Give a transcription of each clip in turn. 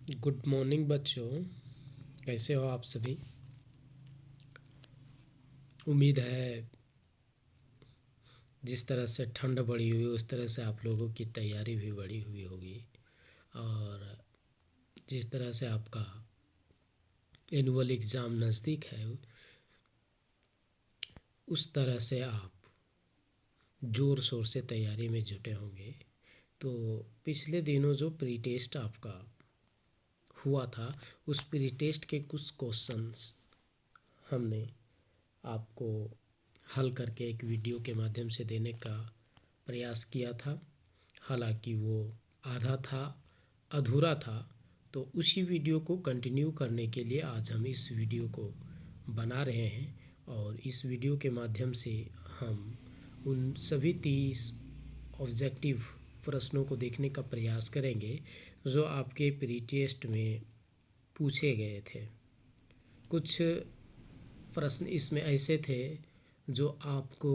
Good morning बच्चों, कैसे हो आप सभी। उम्मीद है जिस तरह से ठंड बढ़ी हुई उस तरह से आप लोगों की तैयारी भी बढ़ी हुई होगी और जिस तरह से आपका एनुअल एग्ज़ाम नज़दीक है उस तरह से आप ज़ोर शोर से तैयारी में जुटे होंगे। तो पिछले दिनों जो प्री टेस्ट आपका हुआ था उस प्री टेस्ट के कुछ क्वेश्चंस हमने आपको हल करके एक वीडियो के माध्यम से देने का प्रयास किया था। हालांकि वो आधा था, अधूरा था, तो उसी वीडियो को कंटिन्यू करने के लिए आज हम इस वीडियो को बना रहे हैं और इस वीडियो के माध्यम से हम उन सभी 30 ऑब्जेक्टिव प्रश्नों को देखने का प्रयास करेंगे जो आपके प्री टेस्ट में पूछे गए थे। कुछ प्रश्न इसमें ऐसे थे जो आपको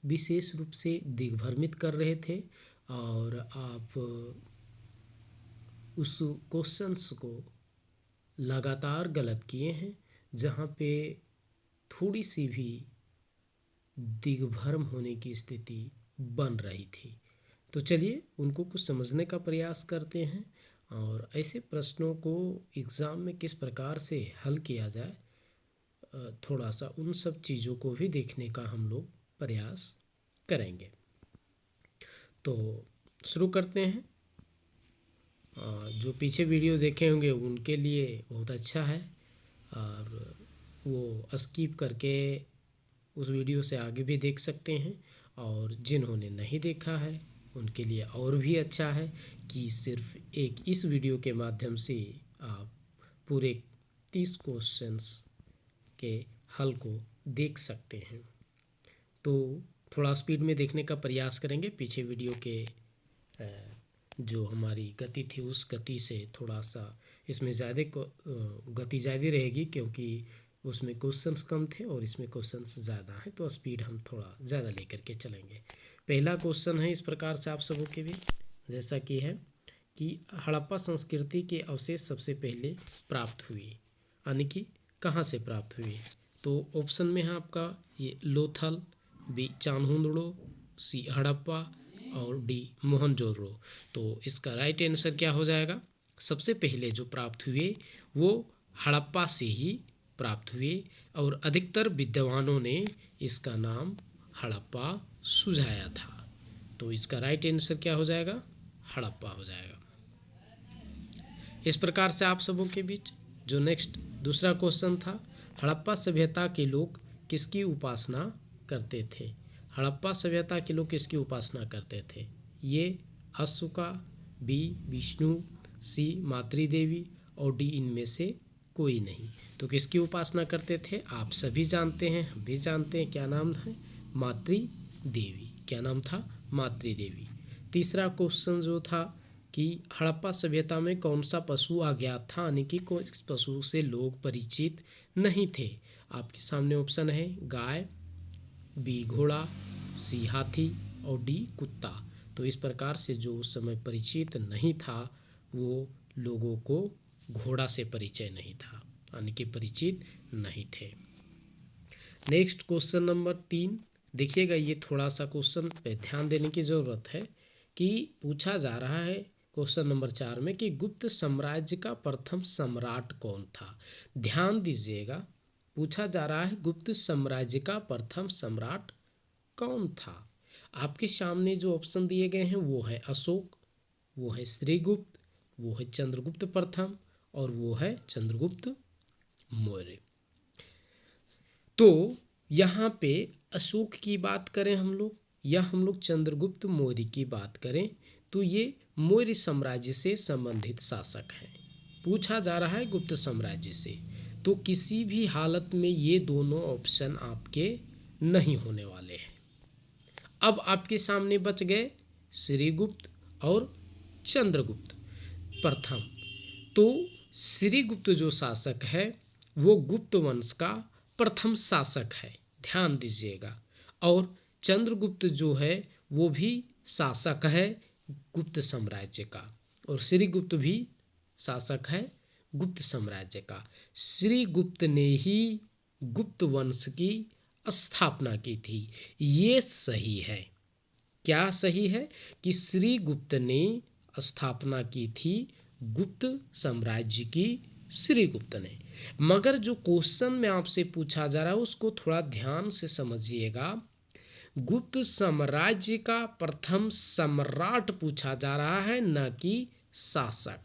विशेष रूप से दिग्भ्रमित कर रहे थे और आप उस क्वेश्चंस को लगातार गलत किए हैं जहाँ पे थोड़ी सी भी दिग्भ्रम होने की स्थिति बन रही थी। तो चलिए उनको कुछ समझने का प्रयास करते हैं और ऐसे प्रश्नों को एग्ज़ाम में किस प्रकार से हल किया जाए, थोड़ा सा उन सब चीज़ों को भी देखने का हम लोग प्रयास करेंगे। तो शुरू करते हैं। जो पीछे वीडियो देखे होंगे उनके लिए बहुत अच्छा है और वो स्किप करके उस वीडियो से आगे भी देख सकते हैं और जिन्होंने नहीं देखा है उनके लिए और भी अच्छा है कि सिर्फ एक इस वीडियो के माध्यम से आप पूरे 30 क्वेश्चंस के हल को देख सकते हैं। तो थोड़ा स्पीड में देखने का प्रयास करेंगे। पीछे वीडियो के जो हमारी गति थी उस गति से थोड़ा सा इसमें ज़्यादा गति ज़्यादा रहेगी क्योंकि उसमें क्वेश्चंस कम थे और इसमें क्वेश्चंस ज़्यादा हैं, तो स्पीड हम थोड़ा ज़्यादा लेकर के चलेंगे। पहला क्वेश्चन है इस प्रकार से आप सबों के भी जैसा कि है कि हड़प्पा संस्कृति के अवशेष सबसे पहले प्राप्त हुए, यानी कि कहाँ से प्राप्त हुए। तो ऑप्शन में है आपका ये लोथल, बी चान्होंदड़ो, सी हड़प्पा और डी मोहनजोदड़ो। तो इसका राइट आंसर क्या हो जाएगा। सबसे पहले जो प्राप्त हुए वो हड़प्पा से ही प्राप्त हुए और अधिकतर विद्वानों ने इसका नाम हड़प्पा सुझाया था। तो इसका राइट आंसर क्या हो जाएगा, हड़प्पा हो जाएगा। इस प्रकार से आप सबों के बीच जो नेक्स्ट दूसरा क्वेश्चन था, हड़प्पा सभ्यता के लोग किसकी उपासना करते थे। हड़प्पा सभ्यता के लोग किसकी उपासना करते थे। ये अशोका, बी विष्णु, सी मातृ देवी और डी इनमें से कोई नहीं। तो किसकी उपासना करते थे आप सभी जानते हैं, हम भी जानते हैं, क्या नाम है, मातृ देवी। क्या नाम था, मातृ देवी। तीसरा क्वेश्चन जो था कि हड़प्पा सभ्यता में कौन सा पशु अज्ञात था, यानी कि कोई पशु से लोग परिचित नहीं थे। आपके सामने ऑप्शन है गाय, बी घोड़ा, सी हाथी और डी कुत्ता। तो इस प्रकार से जो उस समय परिचित नहीं था वो लोगों को घोड़ा से परिचय नहीं था, यानी कि परिचित नहीं थे। नेक्स्ट क्वेश्चन नंबर 3 देखिएगा, ये थोड़ा सा क्वेश्चन पे ध्यान देने की ज़रूरत है कि पूछा जा रहा है क्वेश्चन नंबर 4 में कि गुप्त साम्राज्य का प्रथम सम्राट कौन था। ध्यान दीजिएगा, पूछा जा रहा है गुप्त साम्राज्य का प्रथम सम्राट कौन था। आपके सामने जो ऑप्शन दिए गए हैं वो है अशोक, वो है श्रीगुप्त, वो है चंद्रगुप्त प्रथम और वो है चंद्रगुप्त मौर्य। तो यहाँ पे अशोक की बात करें हम लोग या हम लोग चंद्रगुप्त मौर्य की बात करें तो ये मौर्य साम्राज्य से संबंधित शासक हैं। पूछा जा रहा है गुप्त साम्राज्य से, तो किसी भी हालत में ये दोनों ऑप्शन आपके नहीं होने वाले हैं। अब आपके सामने बच गए श्रीगुप्त और चंद्रगुप्त प्रथम। तो श्रीगुप्त जो शासक है वो गुप्त वंश का प्रथम शासक है, ध्यान दीजिएगा। और चंद्रगुप्त जो है वो भी शासक है गुप्त साम्राज्य का और श्रीगुप्त भी शासक है गुप्त साम्राज्य का। श्रीगुप्त ने ही गुप्त वंश की स्थापना की थी। ये सही है। क्या सही है? कि श्रीगुप्त ने स्थापना की थी गुप्त साम्राज्य की, श्रीगुप्त ने। मगर जो क्वेश्चन में आपसे पूछा जा रहा है उसको थोड़ा ध्यान से समझिएगा। गुप्त साम्राज्य का प्रथम सम्राट पूछा जा रहा है, न कि शासक।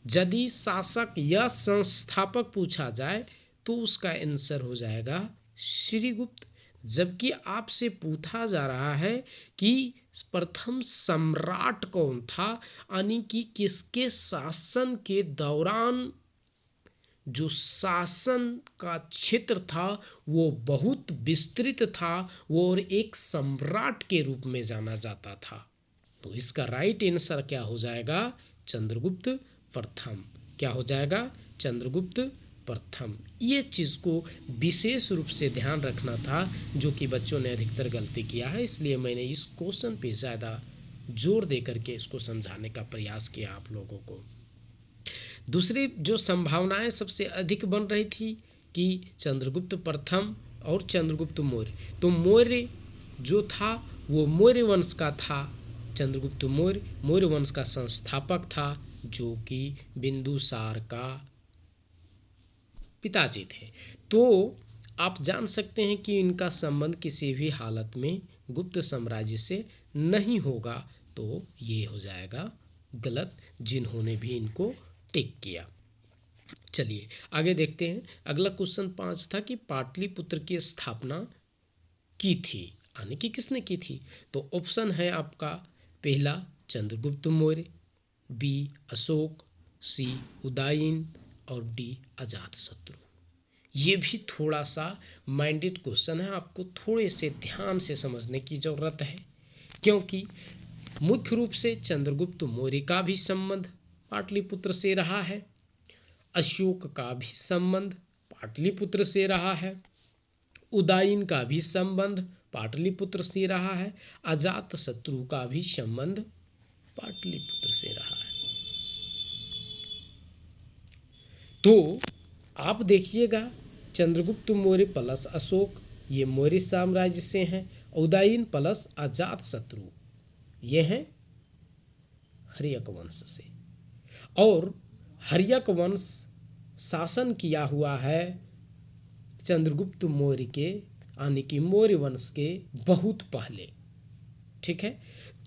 यदि शासक या संस्थापक पूछा जाए तो उसका आंसर हो जाएगा श्रीगुप्त। जबकि आपसे पूछा जा रहा है कि प्रथम सम्राट कौन था, यानी कि किसके शासन के दौरान जो शासन का क्षेत्र था वो बहुत विस्तृत था, वो और एक सम्राट के रूप में जाना जाता था। तो इसका राइट आंसर क्या हो जाएगा? चंद्रगुप्त प्रथम। क्या हो जाएगा? चंद्रगुप्त प्रथम। ये चीज़ को विशेष रूप से ध्यान रखना था, जो कि बच्चों ने अधिकतर गलती किया है, इसलिए मैंने इस क्वेश्चन पे ज़्यादा जोर दे करके इसको समझाने का प्रयास किया आप लोगों को। दूसरी जो संभावनाएं सबसे अधिक बन रही थी कि चंद्रगुप्त प्रथम और चंद्रगुप्त मौर्य, तो मौर्य जो था वो मौर्य वंश का था। चंद्रगुप्त मौर्य मौर्य वंश का संस्थापक था, जो कि बिंदुसार का पिताजी थे। तो आप जान सकते हैं कि इनका संबंध किसी भी हालत में गुप्त साम्राज्य से नहीं होगा, तो ये हो जाएगा गलत, जिन्होंने भी इनको टिक किया। चलिए आगे देखते हैं। अगला क्वेश्चन 5 था कि पाटलिपुत्र की स्थापना की थी, यानी कि किसने की थी? तो ऑप्शन है आपका पहला चंद्रगुप्त मौर्य, बी अशोक, सी उदयन और डी अजातशत्रु। ये भी थोड़ा सा माइंडेड क्वेश्चन है, आपको थोड़े से ध्यान से समझने की ज़रूरत है, क्योंकि मुख्य रूप से चंद्रगुप्त मौर्य का भी संबंध पाटलिपुत्र से रहा है, अशोक का भी संबंध पाटलिपुत्र से रहा है, उदयन का भी संबंध पाटलिपुत्र से रहा है, अजातशत्रु का भी संबंध पाटलिपुत्र से रहा है। तो आप देखिएगा, चंद्रगुप्त मौर्य प्लस अशोक ये मौर्य साम्राज्य से हैं, उदयन प्लस अजातशत्रु ये हैं हर्यक वंश से। और हर्यक वंश शासन किया हुआ है चंद्रगुप्त मौर्य के, यानी कि मौर्य वंश के बहुत पहले। ठीक है,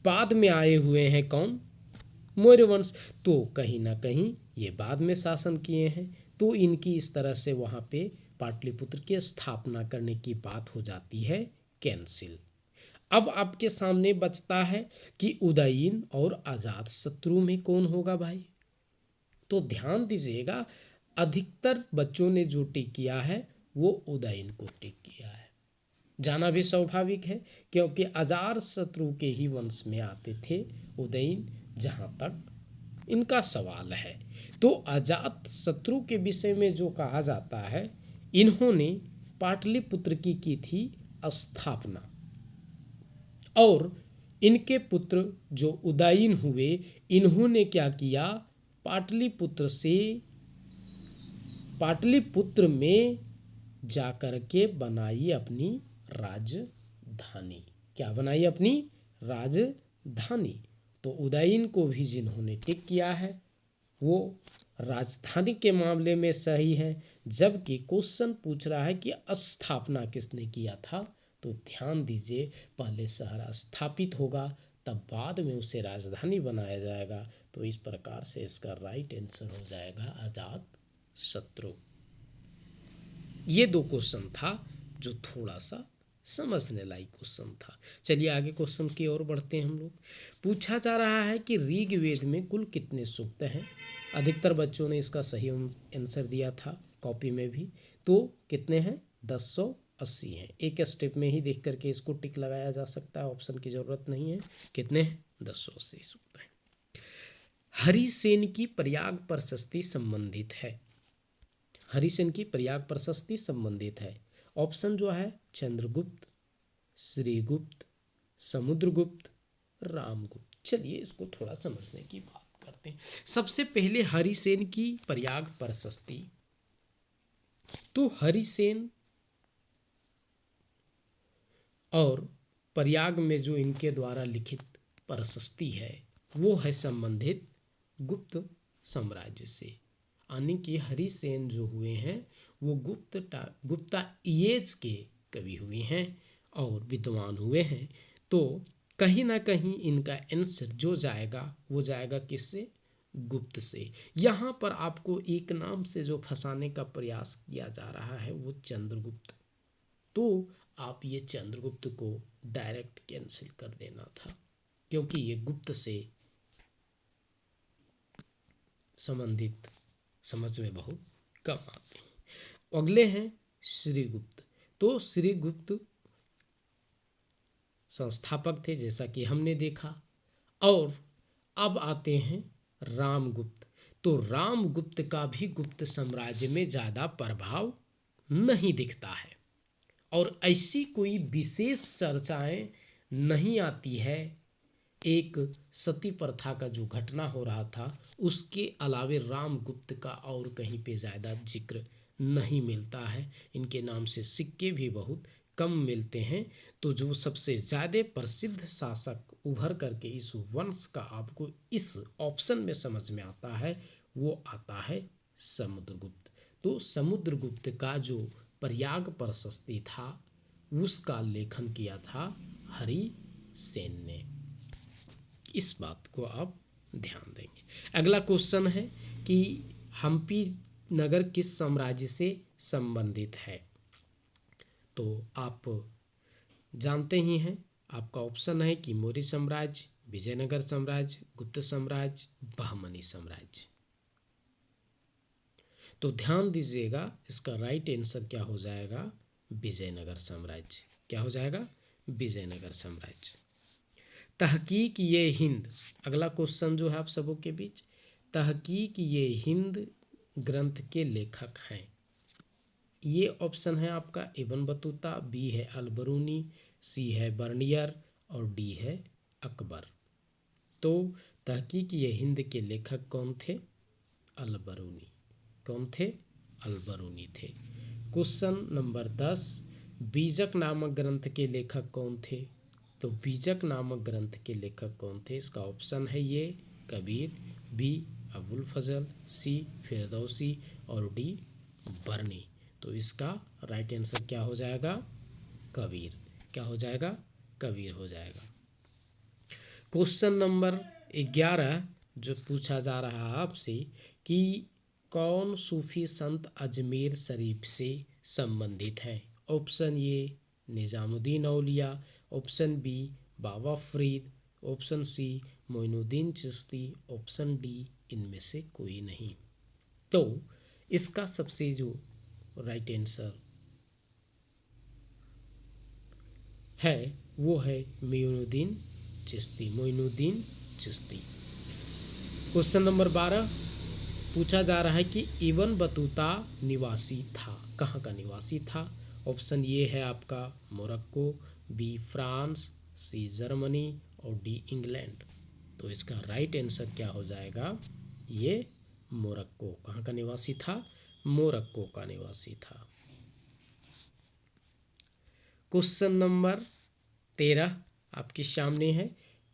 बाद में आए हुए हैं कौन? मौर्य वंश। तो कहीं ना कहीं ये बाद में शासन किए हैं, तो इनकी इस तरह से वहाँ पे पाटलिपुत्र की स्थापना करने की बात हो जाती है कैंसिल। अब आपके सामने बचता है कि उदयन और अजातशत्रु में कौन होगा भाई? तो ध्यान दीजिएगा, अधिकतर बच्चों ने जो टिक किया है वो उदयन को टिक किया है। जाना भी स्वाभाविक है, क्योंकि अजातशत्रु के ही वंश में आते थे उदयन, जहाँ तक इनका सवाल है। तो अजातशत्रु के विषय में जो कहा जाता है, इन्होंने पाटलिपुत्र की थी स्थापना, और इनके पुत्र जो उदयन हुए, इन्होंने क्या किया? पाटलिपुत्र में जाकर के बनाई अपनी राजधानी। क्या बनाई? अपनी राजधानी। तो उदयन को भी जिन्होंने टिक किया है वो राजधानी के मामले में सही है। जबकि क्वेश्चन पूछ रहा है कि स्थापना किसने किया था, तो ध्यान दीजिए, पहले शहर स्थापित होगा, तब बाद में उसे राजधानी बनाया जाएगा। तो इस प्रकार से इसका राइट आंसर हो जाएगा अजातशत्रु। ये दो क्वेश्चन था जो थोड़ा सा समझने लायक क्वेश्चन था। चलिए आगे क्वेश्चन की ओर बढ़ते हैं हम लोग। पूछा जा रहा है कि ऋग्वेद में कुल कितने सूक्त हैं? अधिकतर बच्चों ने इसका सही आंसर दिया था कॉपी में भी। तो कितने हैं? 1080 हैं। एक स्टेप में ही देख करके इसको टिक लगाया जा सकता है, ऑप्शन की जरूरत नहीं है। कितने हैं? 1080 सूक्त हैं। हरिसेन की प्रयाग प्रशस्ति संबंधित है। हरिसेन की प्रयाग प्रशस्ति संबंधित है। ऑप्शन जो है चंद्रगुप्त, श्रीगुप्त, समुद्रगुप्त, रामगुप्त। चलिए इसको थोड़ा समझने की बात करते हैं। सबसे पहले हरिसेन की प्रयाग प्रशस्ति। तो हरिसेन और प्रयाग में जो इनके द्वारा लिखित प्रशस्ति है वो है संबंधित गुप्त साम्राज्य से, यानी कि हरिसेन जो हुए हैं वो गुप्ता एज के कवि हुए हैं और विद्वान हुए हैं। तो कहीं ना कहीं इनका आंसर जो जाएगा वो जाएगा किससे? गुप्त से। यहाँ पर आपको एक नाम से जो फंसाने का प्रयास किया जा रहा है वो चंद्रगुप्त, तो आप ये चंद्रगुप्त को डायरेक्ट कैंसिल कर देना था, क्योंकि ये गुप्त से संबंधित समझ में बहुत कम आते हैं। अगले हैं श्रीगुप्त। तो श्रीगुप्त संस्थापक थे जैसा कि हमने देखा। और अब आते हैं रामगुप्त। तो रामगुप्त का भी गुप्त साम्राज्य में ज़्यादा प्रभाव नहीं दिखता है और ऐसी कोई विशेष चर्चाएं नहीं आती है। एक सती प्रथा का जो घटना हो रहा था उसके अलावे रामगुप्त का और कहीं पे ज़्यादा जिक्र नहीं मिलता है। इनके नाम से सिक्के भी बहुत कम मिलते हैं। तो जो सबसे ज़्यादा प्रसिद्ध शासक उभर करके इस वंश का आपको इस ऑप्शन में समझ में आता है वो आता है समुद्रगुप्त। तो समुद्रगुप्त का जो प्रयाग प्रशस्ति था उसका लेखन किया था हरिसेन ने। इस बात को आप ध्यान देंगे। अगला क्वेश्चन है कि हम्पी नगर किस साम्राज्य से संबंधित है? तो आप जानते ही हैं, आपका ऑप्शन है कि मौर्य साम्राज्य, विजयनगर साम्राज्य, गुप्त साम्राज्य, बहमनी साम्राज्य। तो ध्यान दीजिएगा, इसका राइट आंसर क्या हो जाएगा? विजयनगर साम्राज्य। क्या हो जाएगा? विजयनगर साम्राज्य। तहकीक ये हिंद, अगला क्वेश्चन जो है आप सबों के बीच, तहकीक ये हिंद ग्रंथ के लेखक हैं। ये ऑप्शन है आपका इब्न बतूता, बी है अल-बरूनी, सी है बर्नियर और डी है अकबर। तो तहकीक ये हिंद के लेखक कौन थे? अल-बरूनी। कौन थे? अल-बरूनी थे। क्वेश्चन नंबर 10, बीजक नामक ग्रंथ के लेखक कौन थे? तो बीजक नामक ग्रंथ के लेखक कौन थे? इसका ऑप्शन है ये कबीर, बी अबुल फजल, सी फिरदौसी और डी बर्नी। तो इसका राइट आंसर क्या हो जाएगा? कबीर। क्या हो जाएगा? कबीर हो जाएगा। क्वेश्चन नंबर 11 जो पूछा जा रहा है आपसे कि कौन सूफी संत अजमेर शरीफ से संबंधित है? Option A Nizamuddin Auliya, option B Baba Farid, option C Moinuddin Chishti, option D इनमें से कोई नहीं। तो इसका सबसे जो राइट आंसर है वो है मोइनुद्दीन चिश्ती। मोइनुद्दीन चिश्ती। क्वेश्चन नंबर 12 पूछा जा रहा है कि इब्न बतूता निवासी था, कहाँ का निवासी था? ऑप्शन ये है आपका Morocco, B France, C Germany और डी इंग्लैंड। तो इसका राइट आंसर क्या हो जाएगा? ये मोरक्को। कहाँ का निवासी था? मोरक्को का निवासी था। क्वेश्चन नंबर 13 आपके सामने है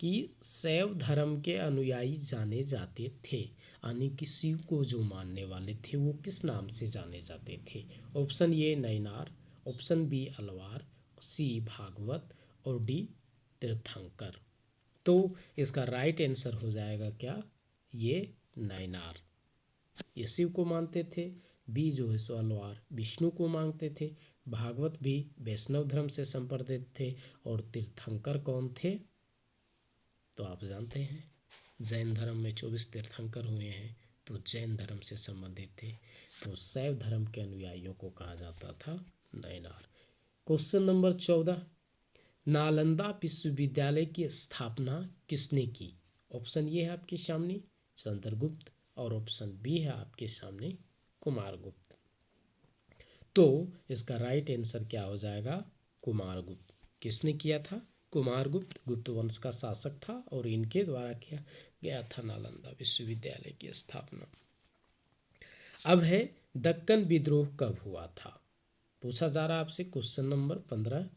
कि शैव धर्म के अनुयायी जाने जाते थे, यानी कि शिव को जो मानने वाले थे वो किस नाम से जाने जाते थे? Option A Nayanar, option B Alvar, C Bhagavat और डी तीर्थंकर। तो इसका राइट आंसर हो जाएगा क्या? ये नैनार। ये शिव को मानते थे। बी जो है सो अलवार विष्णु को मानते थे। भागवत भी वैष्णव धर्म से संबंधित थे। और तीर्थंकर कौन थे? तो आप जानते हैं जैन धर्म में 24 तीर्थंकर हुए हैं, तो जैन धर्म से संबंधित थे। तो शैव धर्म के अनुयायियों को कहा जाता था नैनार। क्वेश्चन नंबर 14, नालंदा विश्वविद्यालय की स्थापना किसने की? ऑप्शन ये है आपके सामने चंद्रगुप्त और ऑप्शन बी है आपके सामने कुमारगुप्त। तो इसका राइट आंसर क्या हो जाएगा? कुमारगुप्त। किसने किया था? कुमारगुप्त गुप्त वंश का शासक था और इनके द्वारा किया गया था नालंदा विश्वविद्यालय की स्थापना। अब है दक्कन विद्रोह कब हुआ था। पूछा जा रहा है आपसे क्वेश्चन नंबर 15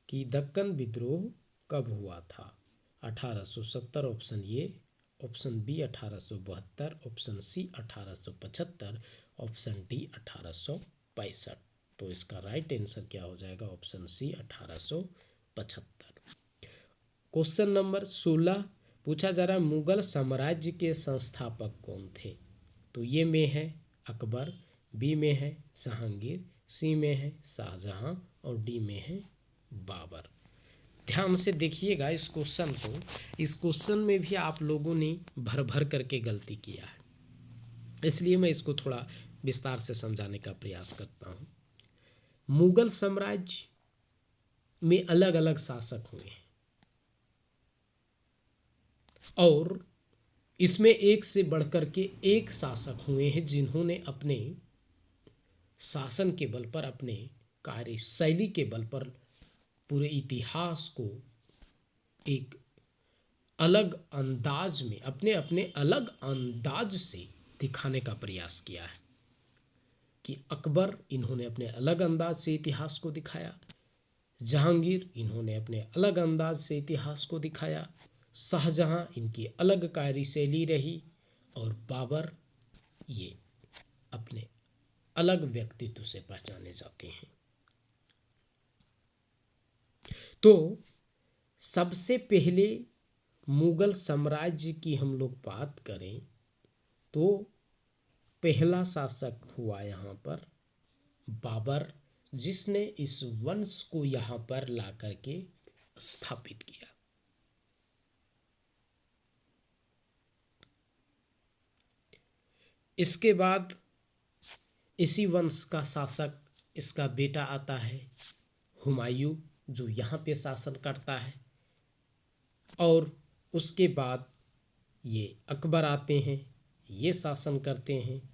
कि दक्कन विद्रोह कब हुआ था। 1870 option A, option B 1872, option C 1875, option D 1865। तो इसका राइट आंसर क्या हो जाएगा, ऑप्शन सी 1875। क्वेश्चन नंबर 16 पूछा जा रहा है मुगल साम्राज्य के संस्थापक कौन थे। तो ये में है अकबर, बी में है जहांगीर, सी में है शाहजहां और डी में है बाबर। ध्यान से देखिएगा इस क्वेश्चन को। इस क्वेश्चन में भी आप लोगों ने भर भर करके गलती किया है, इसलिए मैं इसको थोड़ा विस्तार से समझाने का प्रयास करता हूँ। मुगल साम्राज्य में अलग अलग शासक हुए हैं और इसमें एक से बढ़कर के एक शासक हुए हैं जिन्होंने अपने शासन के बल पर, अपने कार्यशैली के बल पर पूरे इतिहास को एक अलग अंदाज में, अपने अपने अलग अंदाज से दिखाने का प्रयास किया है। कि अकबर, इन्होंने अपने अलग अंदाज से इतिहास को दिखाया। जहांगीर, इन्होंने अपने अलग अंदाज से इतिहास को दिखाया। शाहजहां, इनकी अलग कार्यशैली रही। और बाबर, ये अपने अलग व्यक्तित्व से पहचाने जाते हैं। तो सबसे पहले मुगल साम्राज्य की हम लोग बात करें तो पहला शासक हुआ यहाँ पर बाबर, जिसने इस वंश को यहाँ पर ला करके स्थापित किया। इसके बाद इसी वंश का शासक, इसका बेटा आता है हुमायूं, जो यहाँ पे शासन करता है। और उसके बाद ये अकबर आते हैं, ये शासन करते हैं।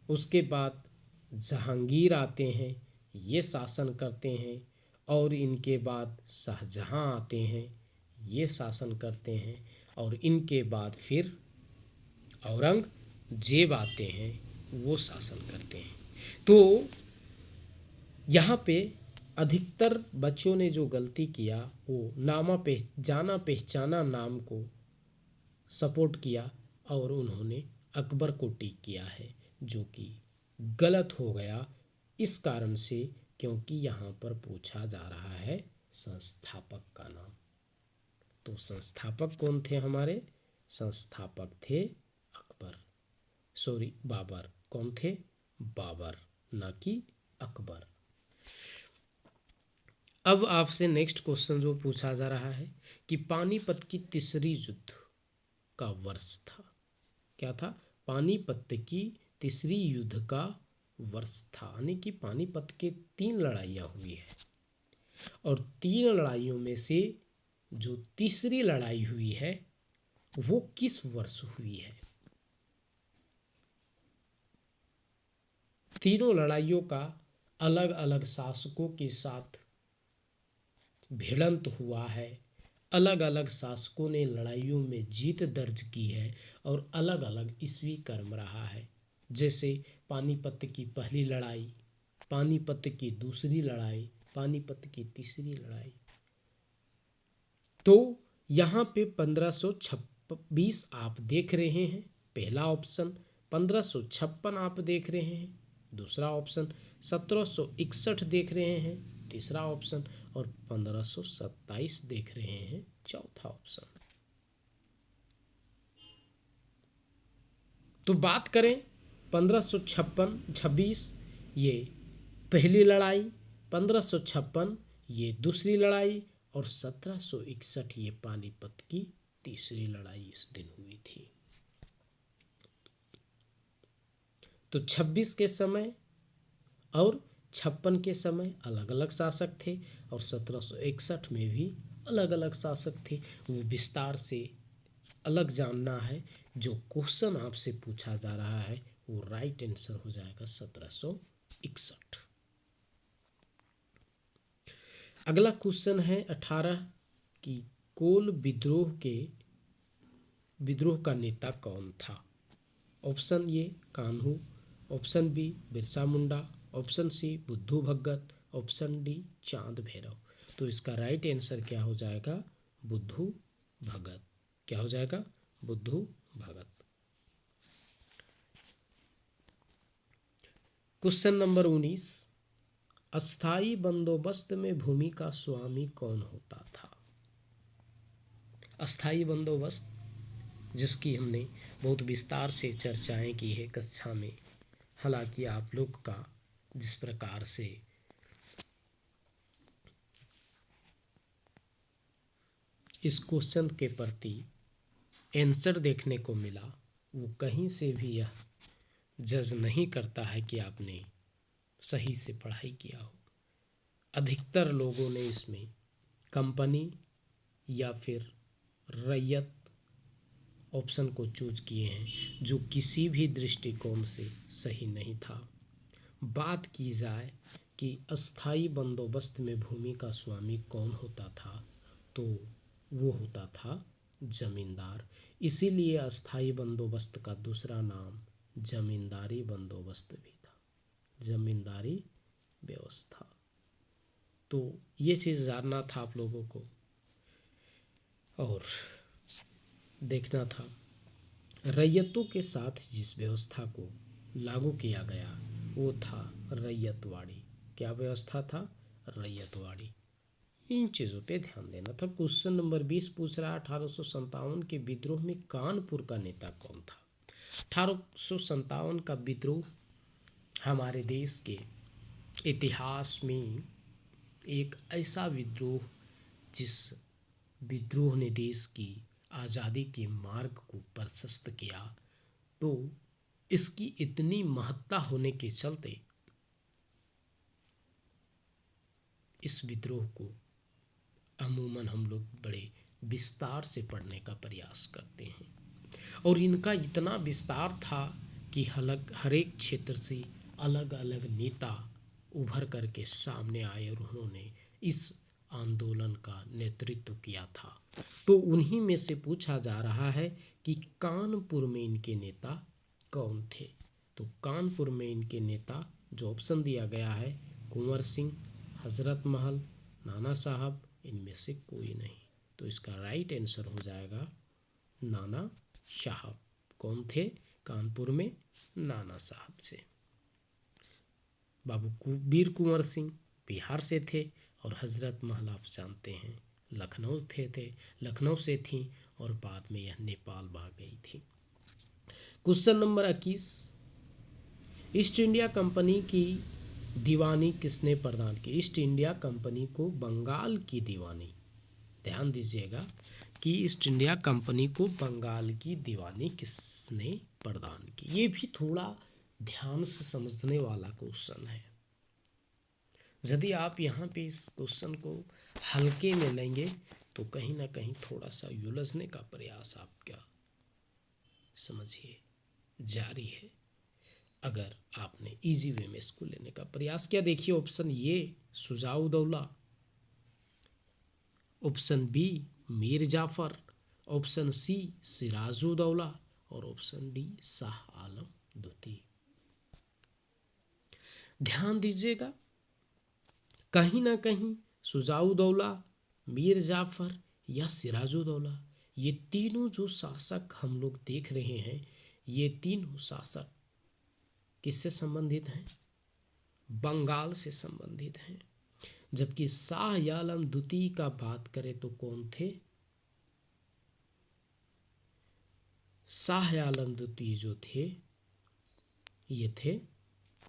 उसके बाद जहांगीर आते हैं, ये शासन करते हैं। और इनके बाद शाहजहां आते हैं, ये शासन करते हैं। और इनके बाद फिर औरंगजेब आते हैं, वो शासन करते हैं। तो यहाँ पे अधिकतर बच्चों ने जो गलती किया वो जाना पहचाना नाम को सपोर्ट किया और उन्होंने अकबर को टिक किया है, जो कि गलत हो गया इस कारण से, क्योंकि यहाँ पर पूछा जा रहा है संस्थापक का नाम। तो संस्थापक कौन थे हमारे, संस्थापक थे बाबर। कौन थे, बाबर, ना कि अकबर। अब आपसे नेक्स्ट क्वेश्चन जो पूछा जा रहा है कि पानीपत की तीसरी युद्ध का वर्ष था। क्या था, पानीपत की तीसरी युद्ध का वर्ष था। यानी कि पानीपत के 3 लड़ाइयाँ हुई है और 3 लड़ाइयों में से जो तीसरी लड़ाई हुई है वो किस वर्ष हुई है। तीनों लड़ाइयों का अलग अलग शासकों के साथ भिड़ंत हुआ है। अलग अलग शासकों ने लड़ाइयों में जीत दर्ज की है और अलग अलग ईस्वी क्रम रहा है। जैसे पानीपत की पहली लड़ाई, पानीपत की दूसरी लड़ाई, पानीपत की तीसरी लड़ाई। तो यहाँ पे 1526 आप देख रहे हैं, पहला ऑप्शन। 1556 आप देख रहे हैं, दूसरा ऑप्शन। 1761 देख रहे हैं, तीसरा ऑप्शन। और 1527 देख रहे हैं, चौथा ऑप्शन। तो बात करें 1556 ये पहली लड़ाई, 1556 ये दूसरी लड़ाई और 1761 ये पानीपत की तीसरी लड़ाई इस दिन हुई थी। तो 26 के समय और 56 के समय अलग अलग शासक थे और 1761 में भी अलग अलग शासक थे। वो विस्तार से अलग जानना है। जो क्वेश्चन आपसे पूछा जा रहा है वो राइट आंसर हो जाएगा 1761। अगला क्वेश्चन है 18 की कोल विद्रोह के विद्रोह का नेता कौन था? Option A Kanhu, option B Birsa Munda, option C Budhu Bhagat, option D चांद भैरव। तो इसका राइट आंसर क्या हो जाएगा? बुद्धू भगत। क्या हो जाएगा? बुद्धू भगत। क्वेश्चन नंबर 19, अस्थाई बंदोबस्त में भूमि का स्वामी कौन होता था? अस्थाई बंदोबस्त, जिसकी हमने बहुत विस्तार से चर्चाएं की है कक्षा में। हालांकि आप लोग का जिस प्रकार से इस क्वेश्चन के प्रति आंसर देखने को मिला, वो कहीं से भी यह जज नहीं करता है कि आपने सही से पढ़ाई किया हो। अधिकतर लोगों ने इसमें कंपनी या फिर रैयत ऑप्शन को चूज किए हैं, जो किसी भी दृष्टिकोण से सही नहीं था। बात की जाए कि अस्थाई बंदोबस्त में भूमि का स्वामी कौन होता था, तो वो होता था जमींदार। इसीलिए अस्थाई बंदोबस्त का दूसरा नाम जमींदारी बंदोबस्त भी था, जमींदारी व्यवस्था। तो ये चीज़ जानना था आप लोगों को और देखना था। रैयतों के साथ जिस व्यवस्था को लागू किया गया वो था रैयतवाड़ी। क्या व्यवस्था था? रैयतवाड़ी। इन चीज़ों पे ध्यान देना था। क्वेश्चन नंबर 20 पूछ रहा है 1857 के विद्रोह में कानपुर का नेता कौन था? 1857 का विद्रोह हमारे देश के इतिहास में एक ऐसा विद्रोह जिस विद्रोह ने देश की आज़ादी के मार्ग को प्रशस्त किया, तो इसकी इतनी महत्ता होने के चलते इस विद्रोह को अमूमन हम लोग बड़े विस्तार से पढ़ने का प्रयास करते हैं। और इनका इतना विस्तार था कि हर एक क्षेत्र से अलग अलग नेता उभर करके सामने आए और उन्होंने इस आंदोलन का नेतृत्व किया था। तो उन्हीं में से पूछा जा रहा है कि कानपुर में इनके नेता कौन थे? तो कानपुर में इनके नेता जो ऑप्शन दिया गया है, कुंवर सिंह, हजरत महल, नाना साहब, इनमें से कोई नहीं। तो इसका राइट आंसर हो जाएगा नाना साहब। कौन थे कानपुर में? नाना साहब से। बाबू वीर कुंवर सिंह बिहार से थे और हजरत महल आप जानते हैं लखनऊ से थी और बाद में यह नेपाल भाग गई थी। Question number 21, east India company की दीवानी किसने प्रदान की? ईस्ट इंडिया कंपनी को बंगाल की दीवानी, ध्यान दीजिएगा कि ईस्ट इंडिया कंपनी को बंगाल की दीवानी किसने प्रदान की? ये भी थोड़ा ध्यान से समझने वाला क्वेश्चन है। यदि आप यहाँ पे इस क्वेश्चन को हल्के में लेंगे तो कहीं ना कहीं थोड़ा सा उलझने का प्रयास आपका समझिए जारी है, अगर आपने इजी वे में इसको लेने का प्रयास किया। देखिए option A Shujauddaula, option B Mir Jafar, option C Sirajuddaulah और ऑप्शन डी शाह आलम द्वितीय। ध्यान दीजिएगा, कहीं ना कहीं शुजाउद्दौला, मीर जाफर या सिराजुद्दौला, ये तीनों जो शासक हम लोग देख रहे हैं, ये तीनों शासक किससे संबंधित हैं? बंगाल से संबंधित हैं। जबकि शाह आलम द्वितीय का बात करें तो कौन थे? शाह आलम द्वितीय जो थे ये थे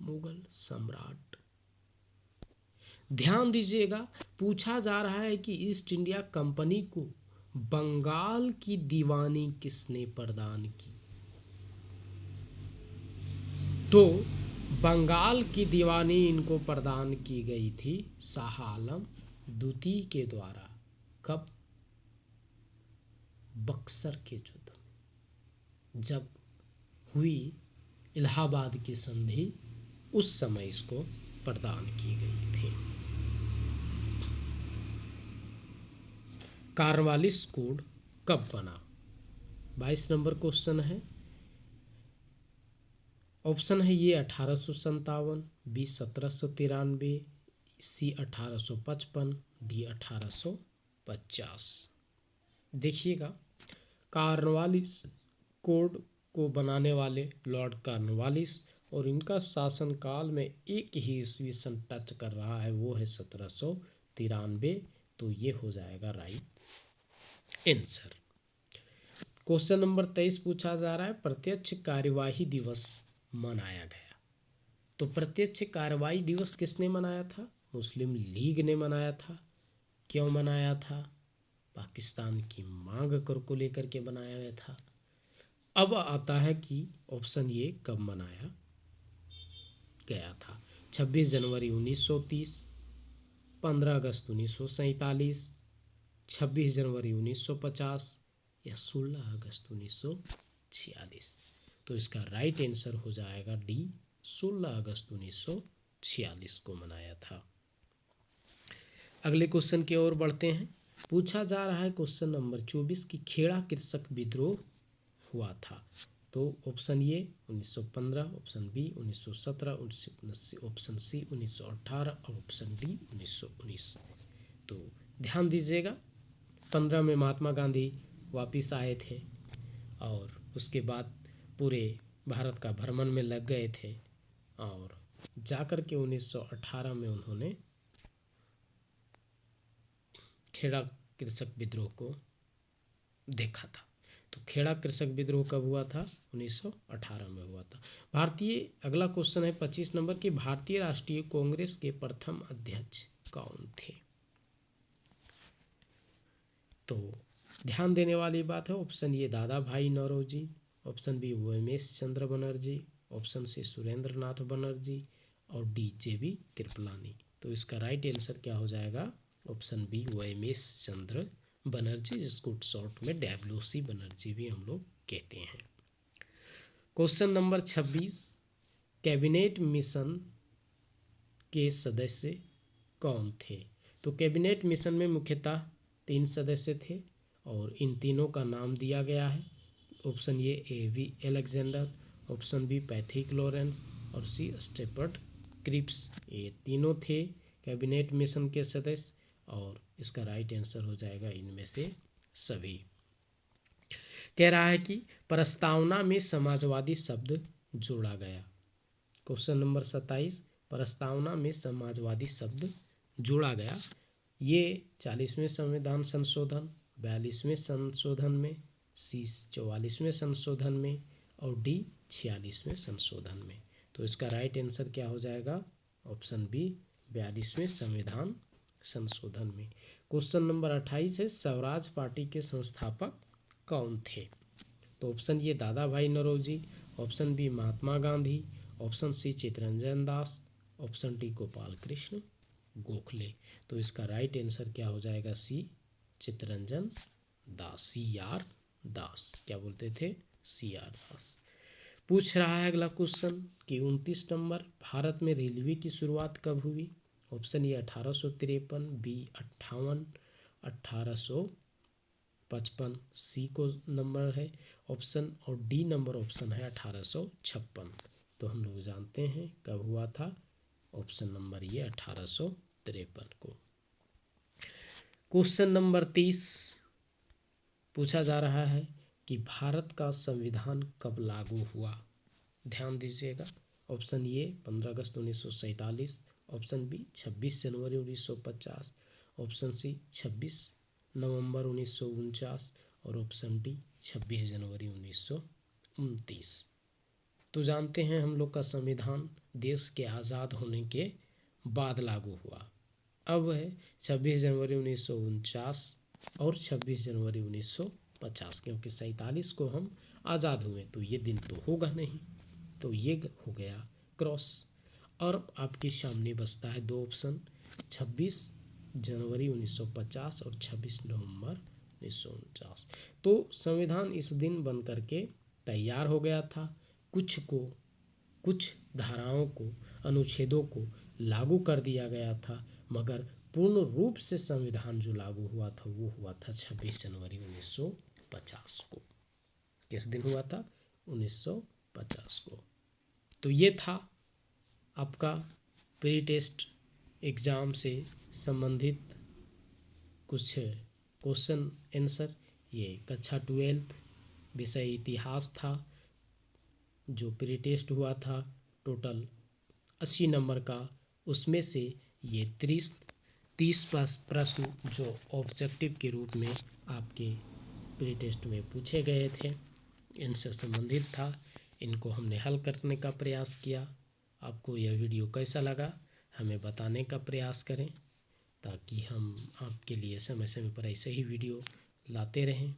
मुगल सम्राट। ध्यान दीजिएगा, पूछा जा रहा है कि ईस्ट इंडिया कंपनी को बंगाल की दीवानी किसने प्रदान की? तो बंगाल की दीवानी इनको प्रदान की गई थी शाह आलम द्वितीय के द्वारा। कब? बक्सर के युद्ध में, जब हुई इलाहाबाद की संधि, उस समय इसको प्रदान की गई थी। कॉर्नवालिस कोड कब बना? 22 नंबर क्वेश्चन है, ऑप्शन है ये 1857, बी 1793, सी 1855, डी 1850। देखिएगा, कॉर्नवालिस कोड को बनाने वाले लॉर्ड कॉर्नवालिस और इनका शासनकाल में एक ही ईस्वी सन टच कर रहा है, वो है 1793। तो ये हो जाएगा राइट आंसर। क्वेश्चन नंबर 23 पूछा जा रहा है, प्रत्यक्ष कार्यवाही दिवस मनाया गया। तो प्रत्यक्ष कार्यवाही दिवस किसने मनाया था? मुस्लिम लीग ने मनाया था। क्यों मनाया था? पाकिस्तान की मांग को लेकर के बनाया गया था। अब आता है कि ऑप्शन ये कब मनाया गया था? 26 जनवरी 1930, 15 अगस्त 1947, 26 जनवरी 1950 या 16 अगस्त 1946। तो इसका राइट आंसर हो जाएगा डी, 16 अगस्त 1946 को मनाया था। अगले क्वेश्चन की ओर बढ़ते हैं। पूछा जा रहा है क्वेश्चन नंबर 24 की खेड़ा कृषक विद्रोह हुआ था। तो option A 1915, option B 1917, 1979, option C 1918 और ऑप्शन डी 1919। तो ध्यान दीजिएगा, 15 में महात्मा गांधी वापिस आए थे और उसके बाद पूरे भारत का भ्रमण में लग गए थे और जाकर के 1918 में उन्होंने खेड़ा कृषक विद्रोह को देखा था। तो खेड़ा कृषक विद्रोह कब हुआ था? 1918 में हुआ था। अगला क्वेश्चन है 25 नंबर की, भारतीय राष्ट्रीय कांग्रेस के प्रथम अध्यक्ष कौन थे? तो ध्यान देने वाली बात है, ऑप्शन ए दादा भाई Naoroji, option B Umesh Chandra Banerjee, option C Surendra नाथ बनर्जी और डी जेबी कृपलानी। तो इसका राइट आंसर क्या हो जाएगा? ऑप्शन बी उमेश चंद्र बनर्जी, जिसको शॉर्ट में डब्ल्यूसी बनर्जी भी हम लोग कहते हैं। क्वेश्चन नंबर 26, कैबिनेट मिशन के सदस्य कौन थे? तो कैबिनेट मिशन में मुख्यतः 3 सदस्य थे और इन तीनों का नाम दिया गया है। Option A V Alexander, option B Pethick Lawrence और सी स्टेपर्ड क्रिप्स। ये तीनों थे कैबिनेट मिशन के सदस्य और इसका राइट आंसर हो जाएगा इनमें से सभी। कह रहा है कि प्रस्तावना में समाजवादी शब्द जोड़ा गया। क्वेश्चन नंबर 27, प्रस्तावना में समाजवादी शब्द जोड़ा गया। ये 40वें संविधान संशोधन, 42वें संशोधन में, सी 44वें संशोधन में और डी 46वें संशोधन में। तो इसका राइट आंसर क्या हो जाएगा? ऑप्शन बी 42वें संविधान संशोधन में। क्वेश्चन नंबर 28 है, स्वराज पार्टी के संस्थापक कौन थे? तो ऑप्शन ए दादा भाई Naoroji, option B Mahatma Gandhi, option C Chittaranjan Das, option D Gopal Krishna Gokhale. तो इसका राइट आंसर क्या हो जाएगा? सी चित्तरंजन दास, सी आर दास। क्या बोलते थे? सी आर दास। पूछ रहा है अगला क्वेश्चन कि 29 नंबर, भारत में रेलवे की शुरुआत कब हुई? ऑप्शन ए 1853, बी 58, 1855, सी को नंबर है ऑप्शन और डी नंबर ऑप्शन है 1856। तो हम लोग जानते हैं कब हुआ था, ऑप्शन नंबर ये 1853 को। क्वेश्चन नंबर 30 पूछा जा रहा है कि भारत का संविधान कब लागू हुआ? ध्यान दीजिएगा, ऑप्शन ए 15 अगस्त 1947, ऑप्शन बी 26 जनवरी 1950, ऑप्शन सी 26 नवंबर 1949 और ऑप्शन डी 26 जनवरी 1929। तो जानते हैं हम लोग का संविधान देश के आज़ाद होने के बाद लागू हुआ। अब है 26 जनवरी 1949 और 26 जनवरी 1950, क्योंकि 47 को हम आज़ाद हुए तो ये दिन तो होगा नहीं, तो ये हो गया क्रॉस। और आपके सामने बचता है 2 ऑप्शन, 26 जनवरी 1950 और 26 नवंबर 1949। तो संविधान इस दिन बन करके तैयार हो गया था। कुछ धाराओं को, अनुच्छेदों को लागू कर दिया गया था, मगर पूर्ण रूप से संविधान जो लागू हुआ था वो हुआ था 26 जनवरी 1950 को। किस दिन हुआ था? 1950 को। तो ये था आपका प्री टेस्ट एग्ज़ाम से संबंधित कुछ क्वेश्चन आंसर। ये कक्षा 12 विषय इतिहास था, जो प्री टेस्ट हुआ था टोटल 80 नंबर का। उसमें से ये 30 प्रश्न जो ऑब्जेक्टिव के रूप में आपके प्री टेस्ट में पूछे गए थे, इनसे संबंधित था। इनको हमने हल करने का प्रयास किया। आपको यह वीडियो कैसा लगा हमें बताने का प्रयास करें, ताकि हम आपके लिए समय समय पर ऐसे ही वीडियो लाते रहें।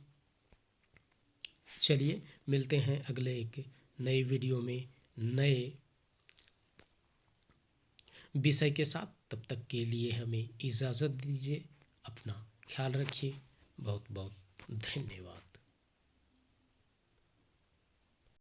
चलिए मिलते हैं अगले एक नए वीडियो में नए विषय के साथ। तब तक के लिए हमें इजाज़त दीजिए। अपना ख्याल रखिए। बहुत बहुत धन्यवाद।